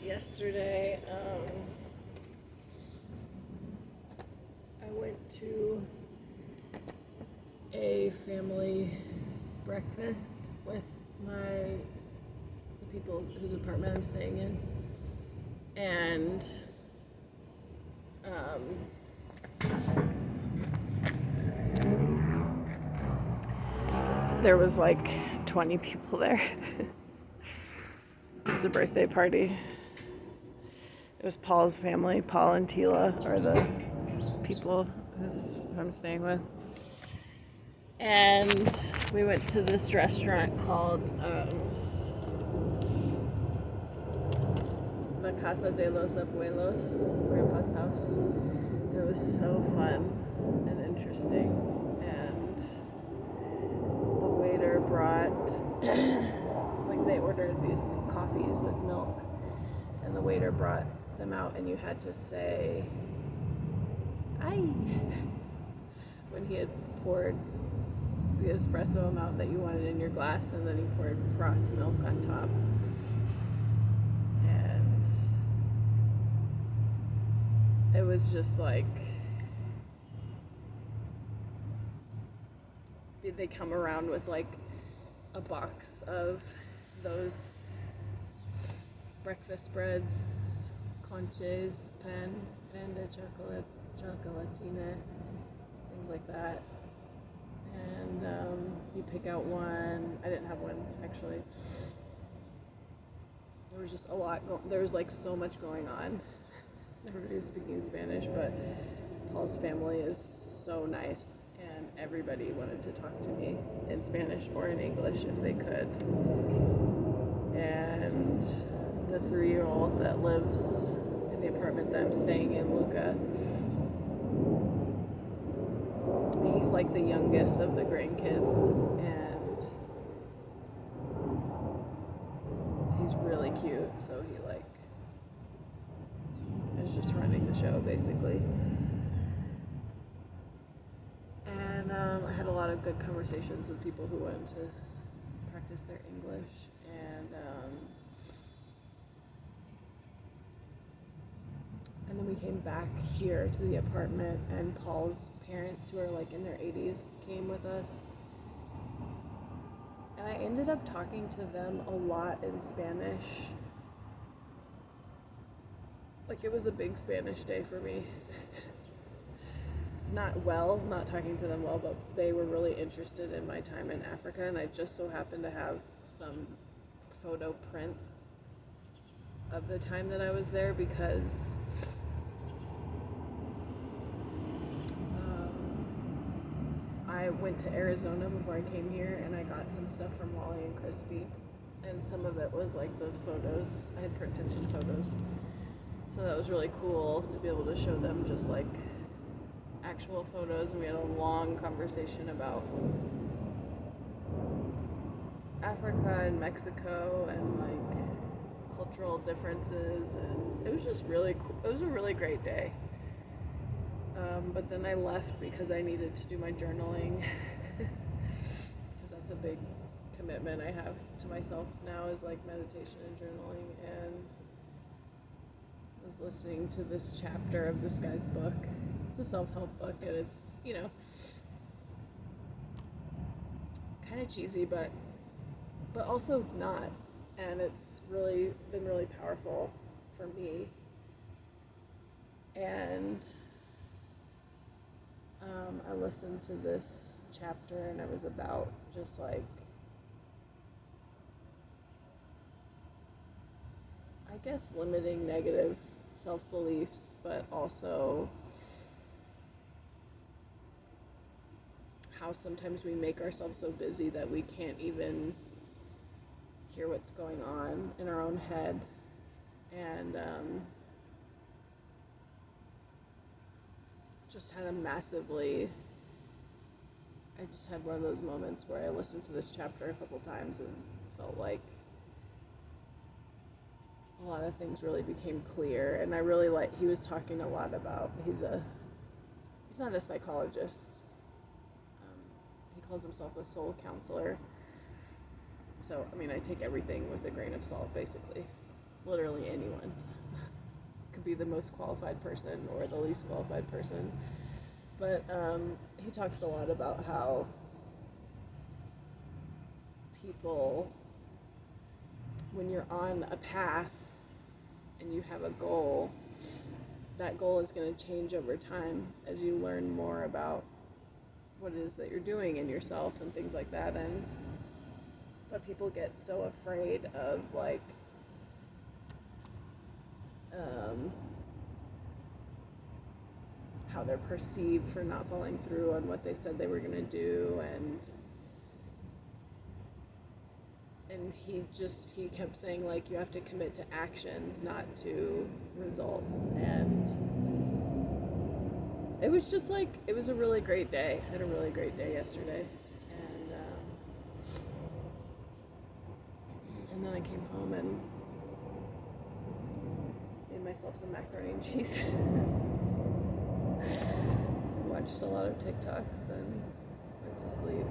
Yesterday, I went to a family breakfast with the people whose apartment I'm staying in, and there was like 20 people there. It was a birthday party. It was Paul's family. Paul and Tila are the people who I'm staying with. And we went to this restaurant called La Casa de los Abuelos, Grandpa's house. It was so fun and interesting. And the waiter brought, like, they ordered these coffees with milk, and the waiter brought them out, and you had to say "Ay" when he had poured the espresso amount that you wanted in your glass, and then he poured frothed milk on top. And it was just like, they come around with like a box of those breakfast breads, conches, pan de chocolatina, things like that. And you pick out one. I didn't have one, actually. There was just a lot there was like so much going on. Everybody was speaking Spanish, but Paul's family is so nice, and everybody wanted to talk to me in Spanish or in English if they could. And the 3-year-old that lives in the apartment that I'm staying in, Luca, he's like the youngest of the grandkids, and he's really cute, so he like is just running the show basically. And I had a lot of good conversations with people who wanted to practice their English, and then we came back here to the apartment, and Paul's parents, who are like in their 80s, came with us. And I ended up talking to them a lot in Spanish. Like, it was a big Spanish day for me. Not talking to them well, but they were really interested in my time in Africa, and I just so happened to have some photo prints of the time that I was there, because I went to Arizona before I came here, and I got some stuff from Wally and Christy, and some of it was like those photos. I had printed some photos, so that was really cool to be able to show them just like actual photos. And we had a long conversation about Africa and Mexico and like cultural differences, and it was just really cool. It was a really great day. But then I left because I needed to do my journaling, because that's a big commitment I have to myself now, is like meditation and journaling. And I was listening to this chapter of this guy's book. It's a self-help book, and it's, kind of cheesy, but also not. And it's really been really powerful for me. And I listened to this chapter, and it was about just like, I guess, limiting negative self-beliefs, but also how sometimes we make ourselves so busy that we can't even hear what's going on in our own head. And I just had one of those moments where I listened to this chapter a couple times and felt like a lot of things really became clear. And I really he was talking a lot about, he's not a psychologist. He calls himself a soul counselor. So, I mean, I take everything with a grain of salt, basically. literally anyone. Could be the most qualified person or the least qualified person. But he talks a lot about how people, when you're on a path and you have a goal, that goal is going to change over time as you learn more about what it is that you're doing in yourself and things like that. But people get so afraid of like how they're perceived for not following through on what they said they were going to do, and he kept saying, like, you have to commit to actions, not to results. And it was just like, it was a really great day. I had a really great day yesterday. And then I came home and made myself some macaroni and cheese. Watched a lot of TikToks and went to sleep.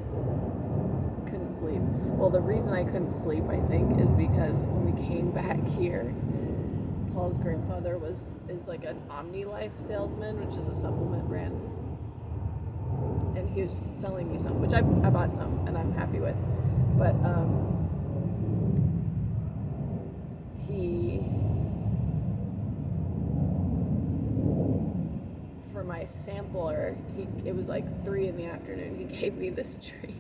Couldn't sleep. Well, the reason I couldn't sleep, I think, is because when we came back here, Paul's grandfather is like an OmniLife salesman, which is a supplement brand, and he was selling me some, which I bought some and I'm happy with, but for my sampler, it was like 3 p.m. He gave me this drink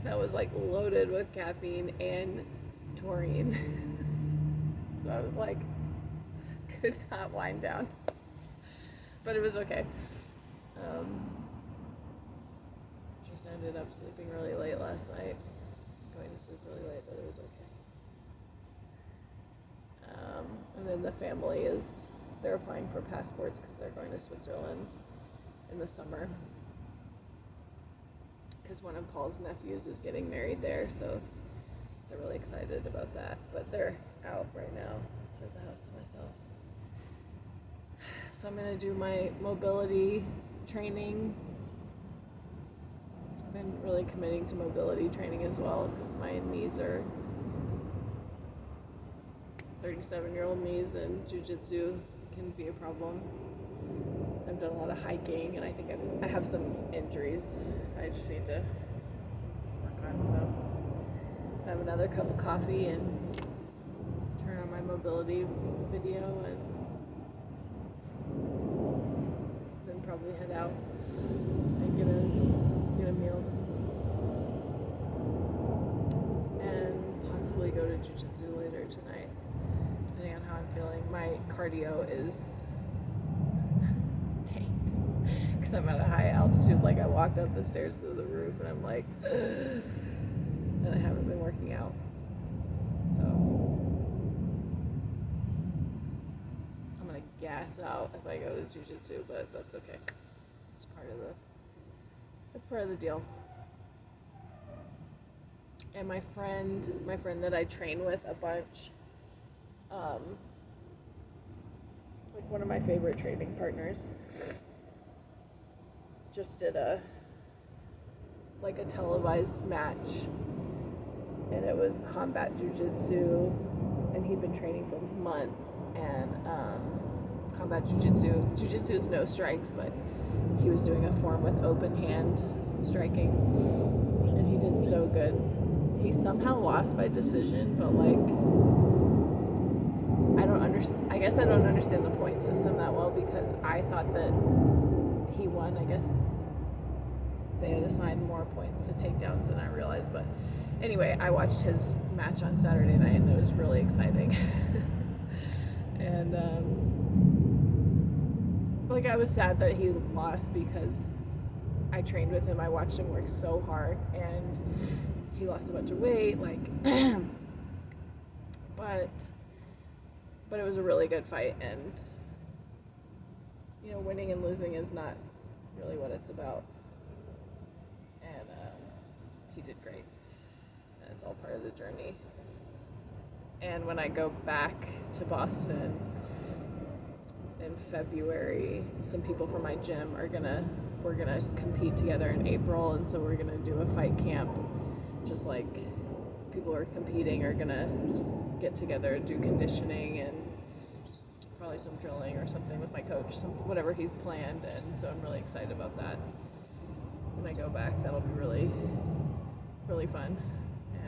that was like loaded with caffeine and taurine. So I was like, could not wind down, but it was okay. Just ended up sleeping really late last night, going to sleep really late, but it was okay. And then the family they're applying for passports because they're going to Switzerland in the summer, because one of Paul's nephews is getting married there, so they're really excited about that. But they're out right now, so I have the house to myself. So I'm going to do my mobility training. I've been really committing to mobility training as well, because my knees are 37-year-old knees, and jiu-jitsu can be a problem. I've done a lot of hiking, and I think I have some injuries I just need to work on. So I have another cup of coffee and turn on my mobility video, and then probably head out and get a meal, and possibly go to jiu-jitsu later tonight, depending on how I'm feeling. My cardio is tanked because I'm at a high altitude. Like, I walked up the stairs to the roof and I'm like, ugh, and I haven't been working out. So I'm gonna gas out if I go to jiu-jitsu, but that's okay. It's part of the deal. And my friend that I train with a bunch, like one of my favorite training partners, just did a televised match, and it was combat jiu-jitsu, and he'd been training for months, and combat jiu-jitsu is no strikes, but he was doing a form with open hand striking, and he did so good. He somehow lost by decision, but I guess I don't understand the point system that well, because I thought that he won. I guess they had assigned more points to takedowns than I realized. But anyway, I watched his match on Saturday night, and it was really exciting. And I was sad that he lost, because I trained with him. I watched him work so hard, and he lost a bunch of weight, but it was a really good fight, and winning and losing is not really what it's about. And he did great, and it's all part of the journey. And when I go back to Boston in February, some people from my gym we're gonna compete together in April, and so we're gonna do a fight camp, just like people who are competing are gonna get together and do conditioning and probably some drilling or something with my coach, whatever he's planned, and so I'm really excited about that. When I go back, that'll be really, really fun,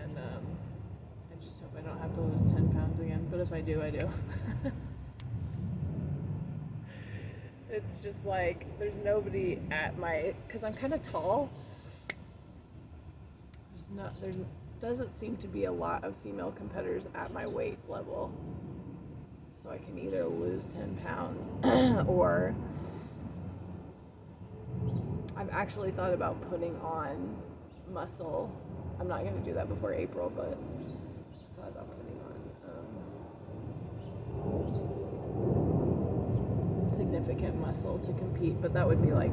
and I just hope I don't have to lose 10 pounds again, but if I do, I do. It's just like, there's nobody at my, because I'm kind of tall, there doesn't seem to be a lot of female competitors at my weight level. So I can either lose 10 pounds or I've actually thought about putting on muscle. I'm not going to do that before April, but I thought about putting on significant muscle to compete, but that would be like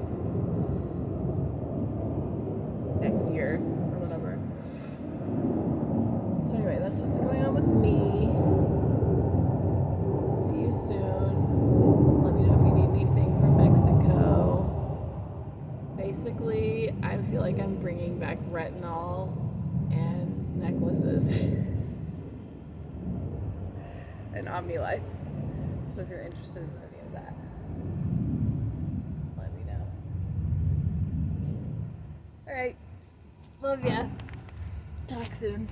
next year or whatever. So anyway, that's what's going on with me. See you soon. Let me know if you need anything from Mexico. Basically, I feel like I'm bringing back retinol and necklaces and OmniLife. So if you're interested in any of that, let me know. All right. Love ya. Talk soon.